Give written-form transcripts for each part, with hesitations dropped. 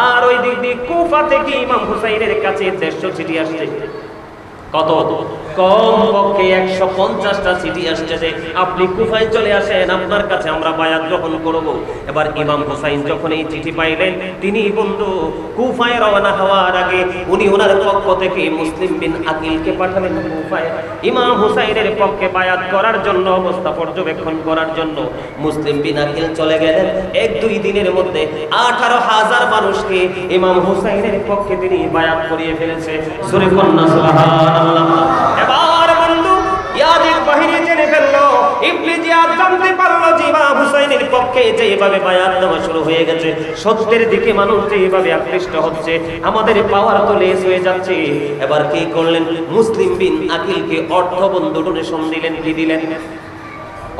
আর ওই দিক দিয়ে কুফা থেকে ইমাম হুসাইনের কাছে 150 চিঠি আসছে। কত? কম পক্ষে 150টা চিঠি আসছে যে আপনি কুফায় চলে আসেন, আপনার কাছে আমরা বায়াত গ্রহণ করব। এবার ইমাম হুসাইন যখন এই চিঠি পাইলেন, তিনি বন্ধু কুফায় রওনা হওয়ার আগে উনি ওনার পক্ষ থেকে মুসলিম বিন আকিলকে পাঠালেন কুফায় ইমাম হুসাইনের পক্ষে বায়াত করার জন্য, অবস্থা পর্যবেক্ষণ করার জন্য। মুসলিম বিন আকিল চলে গেলেন। 1-2 দিনের মধ্যে 18,000 মানুষকে ইমাম হুসাইনের পক্ষে তিনি বায়াত করিয়ে ফেলেছে। সূরা কন্যা সুবহানাল্লাহ। এবার বন্ধু ইয়াজিদ বাহিনী জেনে ফেললো, ইবনে জিয়াদ জানতে পারলো যে ইমাম হুসাইনের পক্ষে যেভাবে বায়াত দেওয়া শুরু হয়ে গেছে, সত্যের দিকে মানুষ যেভাবে আকৃষ্ট হচ্ছে, আমাদের পাওয়ার তো লেস হয়ে যাচ্ছে। এবার কি করলেন? মুসলিম বিন আকিলকে অর্থ বন্ধু ডোনেশন দিলেন। কি দিলেন?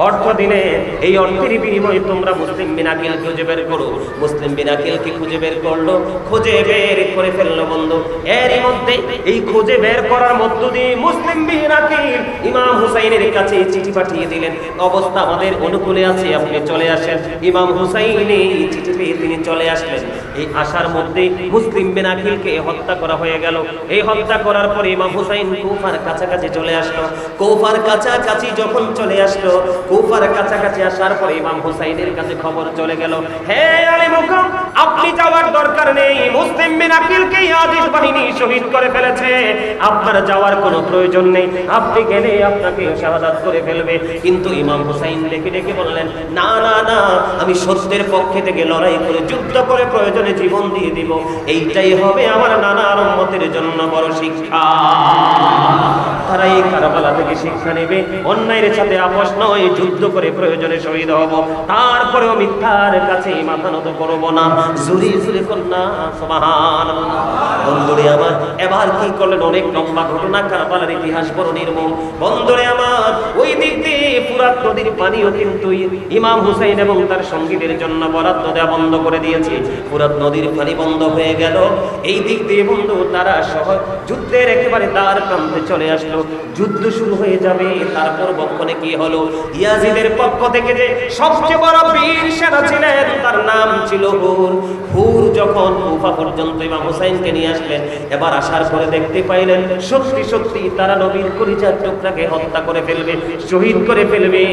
অর্থ দিলে এই অর্থের বিনিময়ে তোমরা মুসলিম বিন আকিল খুঁজে বের করো। মুসলিম বিন আকিলকে খুঁজে বের করলো, খুঁজে বের করে ফেললো বন্ধু। এরই মধ্যে এই খুঁজে বের করার মধ্য দিয়ে মুসলিম বিন আকিল ইমাম হুসাইনের কাছে চিঠি পাঠিয়ে দিলেন, অবস্থা আমাদের অনুকূলে আছে, আপনি চলে আসেন। ইমাম হুসাইন এই চিঠি পেয়ে তিনি চলে আসলেন। এই আসার মধ্যে মুসলিম বিন আকিলকে হত্যা করা হয়ে গেল। এই হত্যা করার পরে ইমাম হুসাইন কুফার কাছাকাছি চলে আসলো। কুফার কাছাকাছি যখন চলে আসলো, কুফার কাছাকাছি আসার পরে ইমাম হুসাইনের কাছে খবর চলে গেল, হে আলী মুকাম, আপনি যাওয়ার দরকার নেই, মুসলিম বিন আকিলকে ইয়াজিদ বাহিনী শহীদ করে ফেলেছে, আপনার যাওয়ার কোনো প্রয়োজন নেই, আপনি গেলে আপনাকে শাহাদাত করে ফেলবে। কিন্তু ইমাম হুসাইন ডেকে ডেকে বললেন, না না না, আমি সত্যের পক্ষে থেকে লড়াই করে যুদ্ধ করে প্রয়োজনে জীবন দিয়ে দিব, এইটাই হবে আমার নানার উম্মতের জন্য বড় শিক্ষা। তারা এই কারবালা থেকে শিক্ষা নেবে, অন্যায়ের সাথে আপোষ নয়, যুদ্ধ করে প্রয়োজনে শহীদ হব, তারপরেও মিথ্যার কাছে মাথা নত করব না। জুরি জুরি কন্যা সুবহানাল্লাহ। বন্ধুরে আমার, এবার কি করলেন? অনেক লম্বা ঘটনা, কারবালার ইতিহাস বড় নির্মম। বন্ধুরে আমার, ওই দিক দিয়ে ফুরাত নদীর পানিও কিন্তু ইমাম হুসাইন এবং তার সঙ্গীদের জন্য বরাদ্দ দেওয়া বন্ধ করে দিয়েছে। ফুরাত নদীর পানি বন্ধ হয়ে গেল। এই দিক দিয়ে বন্ধু তারা সহ যুদ্ধের একেবারে দ্বার প্রান্তে চলে আসলো। যুদ্ধ শুরু হয়ে যাবে। তারপর বক্ষণে কি হলো? ইয়াজিদের পক্ষ থেকে যে সবচেয়ে বড় বীর সেনা ছিলেন, তার নাম ছিল হুর। হুর যখন কুফা পর্যন্ত ইমাম হুসাইনকে নিয়ে আসলেন, এবার আসার পরে দেখতে পাইলেন সত্যি সত্যি তারা নবীর কলিজার টুকরাকে হত্যা করে ফেলবে, শহীদ করে ফেলবে।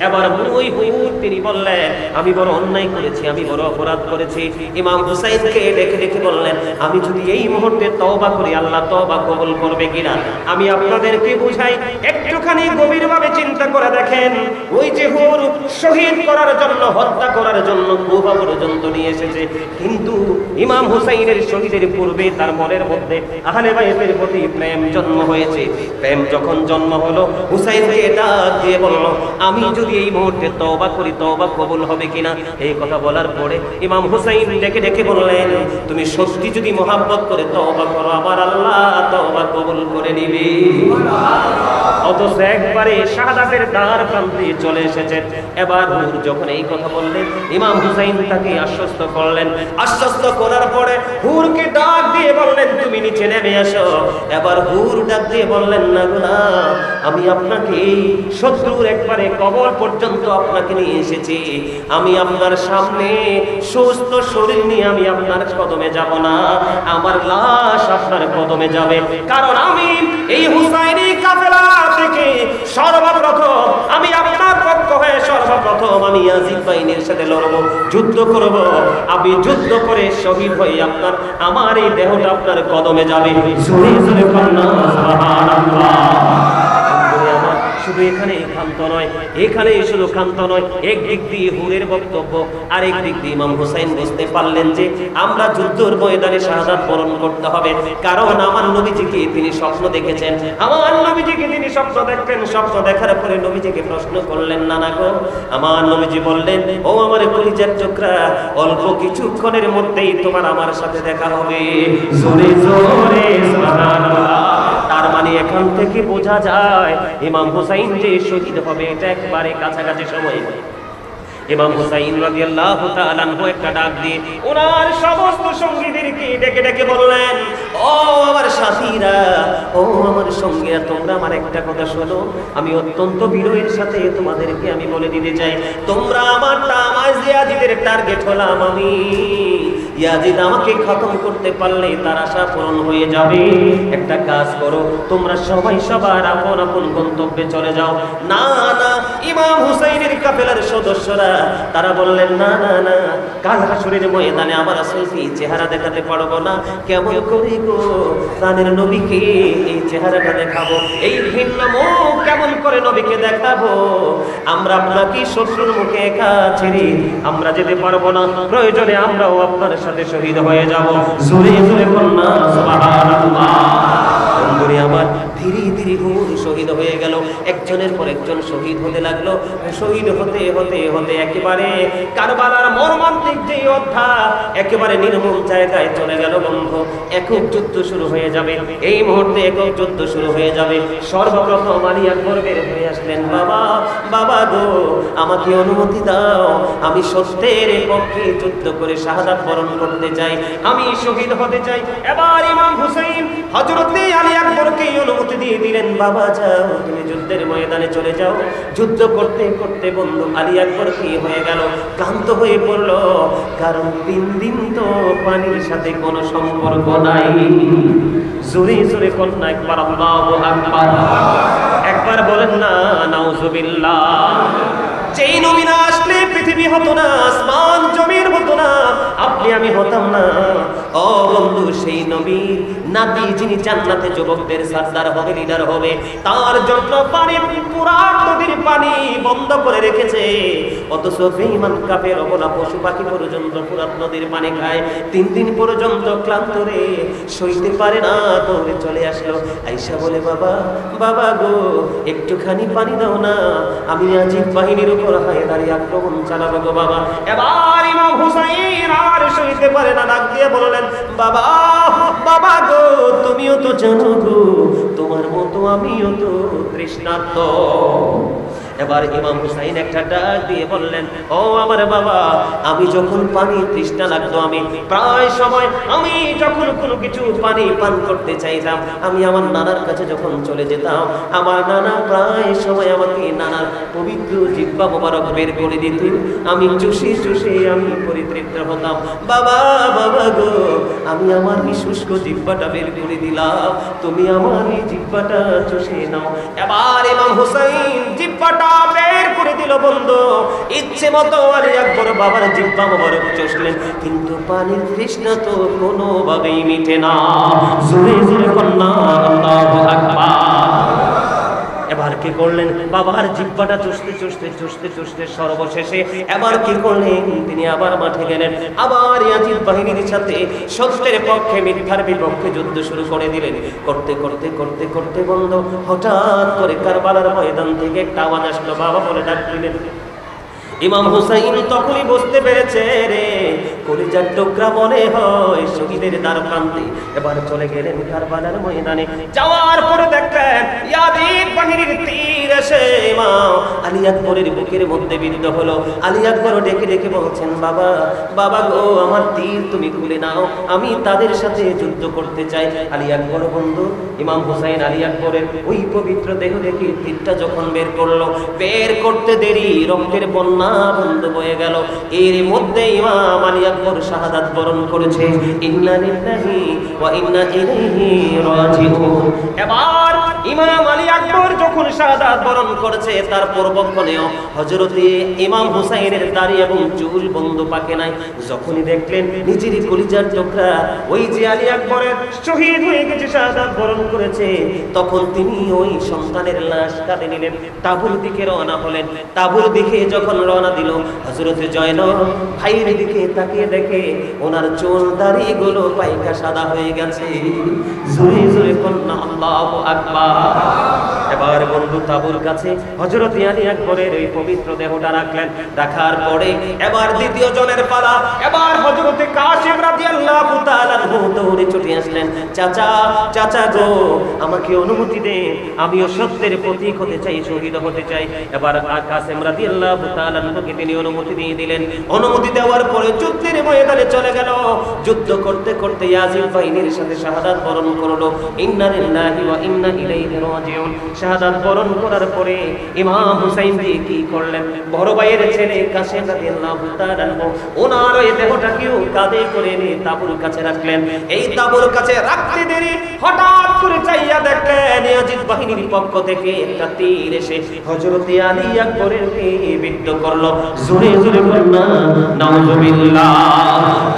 এবার ওই হুর তিনি বললেন, আমি বড় অন্যায় করেছি, আমি বড় অপরাধ করেছি। ইমাম হুসাইনকে ডেকে ডেকে বললেন, আমি যদি এই মুহূর্তে তওবা করি, আল্লাহ তওবা কবুল করবে কিনা আমি আপনাদেরকে বুঝাই। একটুখানি গভীরভাবে চিন্তা করে দেখেন, ওই যে হুর শহীদ করার জন্য, হত্যা করার জন্য কুফা পর্যন্ত নিয়ে এসেছে, কিন্তু ইমাম হুসাইনের শহীদের পূর্বে তার মনের মধ্যে আহলে বাইতের প্রতি প্রেম জন্ম হয়েছে। প্রেম যখন জন্ম হলো, হুসাইনকে ডাক দিয়ে বলল, আমি যদি এই মুহূর্তে তওবা করি, তওবা কবুল হবে কিনা। এই কথা বলার পরে ইমাম হুসাইন ডেকে ডেকে বললেন, তুমি সত্যি যদি মহব্বত করে তওবা করো, আমার আল্লাহ তওবা কবুল করে নিবে। অথচ একবারে শাহাদাতের দ্বার প্রান্তে চলে এসেছেন। এবার হুর যখন এই কথা বললেন, ইমাম হুসাইন তাকে আশ্বস্ত করলেন। আশ্বস্ত করার পরে হুরকে ডাক দিয়ে বললেন, তুমি নিচে নেমে আসো। এবার হুর ডাক দিয়ে বললেন, না গো না, আমি আপনাকে এই শত্রুর একবারে কবর পর্যন্ত আপনাকে নিয়ে এসেছি, আমি আপনার সামনে সুস্থ শরীর নিয়ে আমি আপনার কদমে যাব না, আমার লাশ আপনার কদমে যাবে। কারণ আমি এই হুসাইনি কাফেলা থেকে সর্বপ্রথম আমি আপনার পক্ষ হয়ে সর্বপ্রথম আমি ইয়াজিদ বাহিনীর সাথে লড়ব, যুদ্ধ করব। আমি যুদ্ধ করে শহীদ হয়ে আপনার আমার এই দেহটা আপনার কদমে যাবে। জোরে জোরে কন্যা সুবহানাল্লাহ। শুধু এখানে ক্ষান্ত নয়, এখানে শুধু ক্ষান্ত নয়, একদিক দিয়ে হুরের বক্তব্য, আরেক দিক দিয়ে ইমাম হুসাইন বুঝতে পারলেন যে আমরা যুদ্ধের ময়দানে শাহাদাত বরণ করতে হবে। কারণ আমার নবীজিকে তিনি স্বপ্ন দেখেছেন, আমার নবীজিকে তিনি স্বপ্ন দেখতেন। স্বপ্ন দেখার পরে নবীজিকে প্রশ্ন করলেন, নানা গো, আমার নবীজি বললেন, ও আমার কলিজার টুকরা, অল্প কিছুক্ষণের মধ্যেই তোমার আমার সাথে দেখা হবে। জোরে জোরে সুবহানাল্লাহ। তার মানে এখান থেকে বোঝা যায় ইমাম হুসাইন যে শহীদ হবে এটা একবারে কাছাকাছি সময়। ইমাম হুসাইন রাদিয়াল্লাহু তাআলা আনহু একটা ডাক দিয়ে ওনার সমস্ত সঙ্গীদেরকে ডেকে ডেকে বললেন, ও আমার সাথীরা, ও আমার সঙ্গীরা, তোমরা আমার একটা কথা শোনো, আমি অত্যন্ত বিনয়ের সাথে তোমাদেরকে আমি বলে দিতে চাই, তোমরা আমার ইয়াজিদের টার্গেট হলাম আমি। ইয়াজিদ আমাকে খতম করতে পারলে তার আশা পূরণ হয়ে যাবে। একটা কাজ করো, তোমরা সবাই সবার আপন আপন গন্তব্যে চলে যাও। না না, ইমাম হুসাইনের কাফেলার সদস্যরা তারা বললেন, না না না, কাল হাসরের ময়দানে আমার রাসূলকে চেহারা দেখাতে পারবো না। কেমন করে গো প্রাণের নবীকে এই চেহারাটা দেখাবো, এই ভিন্ন মুখ কেমন করে নবীকে দেখাবো? আমরা আপনাকে শত্রুর মুখে একা ছেড়ে আমরা যেতে পারবো না, প্রয়োজনে আমরাও আপনার সাথে শহীদ হয়ে যাব। জোরে জোরে কন্যা সুবহানাল্লাহ। বন্ধুরে আমার, ধীরে ধীরে হুর শহীদ হয়ে গেল, একজনের পর একজন শহীদ হতে লাগলো। শহীদ হতে হতে হতে একেবারে কারবালার মর্মান্তিক যে অধ্যায় একেবারে নির্মম জায়গায় চলে গেল। বন্ধু, একক যুদ্ধ শুরু হয়ে যাবে, এই মুহূর্তে একক যুদ্ধ শুরু হয়ে যাবে। সর্বপ্রথম আলী আকবর বের হয়ে আসলেন, বাবা বাবা গো, আমাকে অনুমতি দাও, আমি সত্যের পক্ষে যুদ্ধ করে শাহাদাত বরণ করতে চাই, আমি শহীদ হতে চাই। এবার ইমাম হুসাইন হযরত আলী আকবরকে অনুমতি দিয়ে দিলেন, বাবা যাও, তুমি যুদ্ধের ময়দানে চলে যাও। যুদ্ধ করতে করতে বন্ধু আলী আকবর কি হয়ে গেল, ক্লান্ত হয়ে পড়ল, কারণ 3 দিন তো পানির সাথে কোনো সম্পর্ক নাই। জোরে জোরে কন্যা একবার আল্লাহু আকবার, একবার বলেন না নাউজুবিল্লাহ। যেই নবী না আসলে পৃথিবী হতো না, আসমান জমিন হতো না, আপনি আমি হতাম না। ও বন্ধু, সেই নবী নাতি যিনি জান্নাতে যুবকদের সরদার হবে, লিডার হবে, তার জন্য পানি, পুরা নদীর পানি বন্ধ করে রেখেছে। অথচ বেঈমান কাফের অবলা পশু পাখি পর্যন্ত পুরা নদীর পানি খায়। 3 দিন পর্যন্ত ক্লান্ত রে, সইতে পারে না, দৌড়ে চলে আসলো। আয়েশা বলে, বাবা বাবা গো, একটুখানি পানি দাও না, আমি আজিব বাহিনীর উপর হায়দারি আক্রমণ চালাবো গো বাবা। এবার ইমাম হুসাইন আর সইতে পারে না, ডাক দিয়ে বললেন, বাবা বাবা গো, তুমিও তো জানো গো, তোমার মতো আমিও তো তৃষ্ণার্ত। এবার ইমাম হুসাইন একটা ডাক দিয়ে বললেন, ও আমার বাবা, আমি যখন পানি তৃষ্ণা লাগতো, আমি প্রায় সময় আমি যখন কোনো কিছু পানি পান করতে চাইতাম, আমি আমার নানার কাছে যখন চলে যেতাম, আমার নানা প্রায় সময় আমাকে নানার পবিত্র জিহ্বা মোবারক বের করে দিত, আমি চুষে চুষে আমি পরিতৃপ্ত হতাম। বাবা বাবা গো, আমি আমার এই শুষ্ক জিহ্বাটা বের করে দিলাম, তুমি আমার এই জিহ্বাটা চুষে নাও। এবার ইমাম হুসাইন জিহ্বাটা বের করে দিল। বন্ধু, ইচ্ছে মতো আলী আকবর বাবার জিহ্বা মোবারক চুষলেন, কিন্তু পানির তৃষ্ণা তো কোনোভাবেই মিটে না। জোরে জোরে কন্যা আল্লাহু আকবার। এবার কি করলেন, বাবার জিহ্বাটা চুষতে চুষতে চুষতে চুষতে সর্বশেষে এবার কি করলেন, তিনি আবার মাঠে গেলেন, আবার ইয়াজিদ বাহিনীর সাথে সত্যের পক্ষে মিথ্যার বিপক্ষে যুদ্ধ শুরু করে দিলেন। করতে করতে করতে করতে বন্ধ, হঠাৎ করে কারবালার ময়দান থেকে একটা আওয়াজ আসলো, বাবা বলে ডাক দিলেন। ইমাম হুসাইন তখনই বুঝতে পেরেছে, রে কলিজার টুকরা মনে হয় শহীদের দ্বার প্রান্তে। এবার চলে গেলেন কারবালার ময়দানে, যাওয়ার পরে দেখলেন ইয়াজিদ বাহিনীর তীর এসে ইমাম আলী আকবরের বুকের মধ্যে বিদ্ধ হলো। আলী আকবর ডেকে ডেকে বলছেন, বাবা বাবা গো, আমার তীর তুমি খুলে নাও, আমি তাদের সাথে যুদ্ধ করতে চাই। আলী আকবর বন্ধু, ইমাম হুসাইন আলী আকবরের ওই পবিত্র দেহ দেখে তীরটা যখন বের করলো, বের করতে দেরি রক্তের বন্যা বন্ধ হয়ে গেল। এর মধ্যে ইমাম আলী আকবর শাহাদাত বরণ করেছে। ইন্না লিল্লাহি ওয়া ইন্না ইলাইহি রাজিউন। এবার ইমাম আলী আকবর যখন শাহাদাত বরণ করেছে, তার পূর্বক্ষণেও হযরতে ইমাম হুসাইনের দাড়ি এবং চুল বন্ধ পাকে নাই। যখনই দেখলেন নিজের কলিজার টুকরা ওই যে আলী আকবরের শহীদ হয়ে গেছে, শাহাদাত বরণ করেছে, তখন তিনি ওই সন্তানের লাশ কাঁধে নিলেন, তাঁবুর দিকে রওনা হলেন। তাঁবুর দিকে যখন রওনা দিল, হযরতে জয়নব ভাইয়ের দিকে তাকিয়ে দেখে ওনার চুল দাড়িগুলো পাইকা সাদা হয়ে গেছে। জোরে জোরে কন্যা আল্লাহু আকবার। এবার বন্ধু তাঁবুর কাছে হযরত আলী আকবরের এই পবিত্র দেহটা রাখলেন। রাখার পরে এবার দ্বিতীয় জনের পালা। এবার হযরতে কাসিম রাদিয়াল্লাহু তাআলা দৌড়ে ছুটে আসলেন, চাচা চাচা গো আমাকে অনুমতি দে, আমিও সত্যের প্রতীক হতে চাই, শহীদ হতে চাই। এবার কাসেম রাদিয়াল্লাহু তাআলা আনহুকে তিনি অনুমতি দিয়ে দিলেন। অনুমতি দেওয়ার পরে যুদ্ধের ময়দানে চলে গেল। যুদ্ধ করতে করতে ইয়াজিদ বাহিনীর সাথে শাহাদাত বরণ করলো। ইন্না লিল্লাহি ওয়া ইন্না ইলাইহি রাজিউন। শাহাদাত বরণ করার পরে ইমাম হুসাইন জি কি করলেন, বড় ভাইয়ের ছেলে কাসেম রাদিয়াল্লাহু তাআলা ওনার ওই দেহটাকেও কাঁধে করে নিয়ে তাঁবুর কাছে রাখলেন। এই তাঁবুর কাছে রাখতে দেরি হঠাৎ করে চাইয়া দেখলেন ইয়াজিদ বাহিনীর পক্ষ থেকে একটা তীর এসে হযরত আলী আকবরের বিদ্ধ করলো। জোরে জোরে বলুন না নাউযুবিল্লাহ।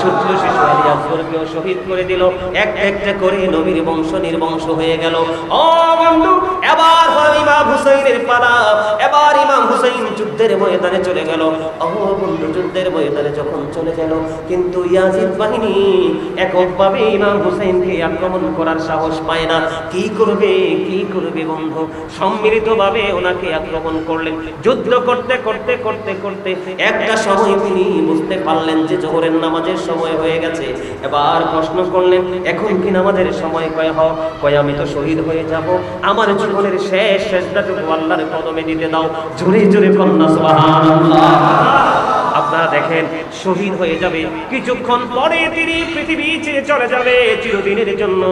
ছোট্ট শিশু আলী আকবরকেও শহীদ করে দিল। একটা একটা করে নবীর বংশ নির্বংশ হয়ে গেল। ও বন্ধু, এবার ইমাম হুসাইনের পালা। এবার ইমাম হুসাইন যুদ্ধের ময়দানে চলে গেল। ও বন্ধু, যুদ্ধের ময়দানে যখন চলে গেল, কিন্তু ইয়াজিদ বাহিনী এককভাবে ইমাম হুসাইনকে আক্রমণ করার সাহস পায় না। কি করবে কি করবে বন্ধু, সম্মিলিতভাবে ওনাকে আক্রমণ করলেন। যুদ্ধ করতে করতে করতে করতে একটা সময় তিনি বুঝতে পারলেন যে জোহরের নামাজের সময় হয়ে গেছে। এবার প্রশ্ন করলেন, এখন কি নামাজের সময়? কয় আমি তো শহীদ হয়ে যাব, আমার জীবনের শেষ সেজদাটুকু আল্লাহর কদমে দিতে দাও। জোরে জোরে কন্যা সুবহানাল্লাহ। আপনারা দেখেন, শহীদ হয়ে যাবে, কিছুক্ষণ পরে তিনি পৃথিবী ছেড়ে চলে যাবে চিরদিনের জন্য।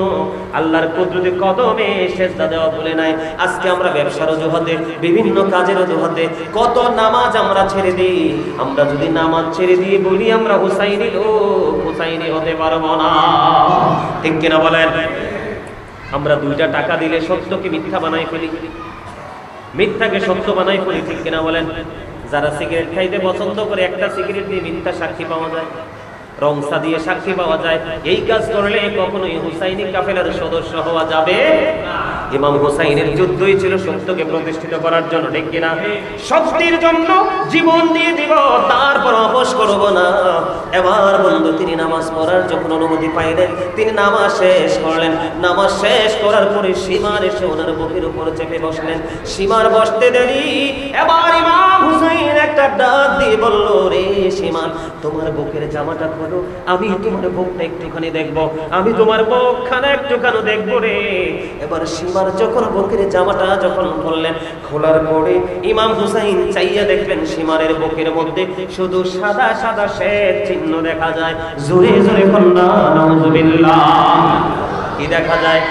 আল্লাহর কুদরতে কদমে সেজদা দেওয়া ভুলে নাই। আজকে আমরা ব্যবসার অজুহাতে, বিভিন্ন কাজের অজুহাতে কত নামাজ আমরা ছেড়ে দিই। আমরা যদি নামাজ ছেড়ে দিয়ে বলি আমরা হুসাইনি লোক, হুসাইনি হতে পারবো না। ঠিক কিনা বলেন? আমরা 2টা টাকা দিলে সত্যকে মিথ্যা বানাই ফেলি, মিথ্যাকে সত্য বানাই ফেলি। ঠিক কিনা বলেন? যারা সিগারেট খাইতে পছন্দ করে, একটা সিগারেট দিয়ে মিথ্যা সাক্ষী পাওয়া যায়, রংসা দিয়ে সাক্ষী পাওয়া যায়। এই কাজ করলে কখনোই হুসাইনি কাফেলার সদস্য হওয়া যাবে না। ইমাম হুসাইনের যুদ্ধই ছিল সত্যকে প্রতিষ্ঠিত করার জন্য। ঠিক কিনা? সত্যের জন্য জীবন দিয়ে দিব, তারপর আপোষ করব না। এবার বন্ধু, তিনি নামাজ পড়ার যখন অনুমতি পাইলেন, তিনি নামাজ শেষ করলেন। নামাজ শেষ করার পরে সীমার এসে ওনার বুকের উপর চেপে বসলেন। সীমার বসতে দেরি এবার ইমাম হুসাইন একটা ডাক দিয়ে বলল, রে সীমান, তোমার বুকের জামাটা খোলো, আমি তোমার বুকটা একটুখানি দেখবো, আমি তোমার বুকখানা একটুখানি দেখবো রে। এবার সীমার যখন বুকের জামাটা যখন খুললেন, খোলার পরে ইমাম হুসাইন চাইয়া দেখলেন সীমারের বুকের মধ্যে শুধু সাদা সাদা শ্বেত চিহ্ন দেখা যায়। জোরে জোরে কন্যা নাউযুবিল্লাহ। কি দেখা যায়?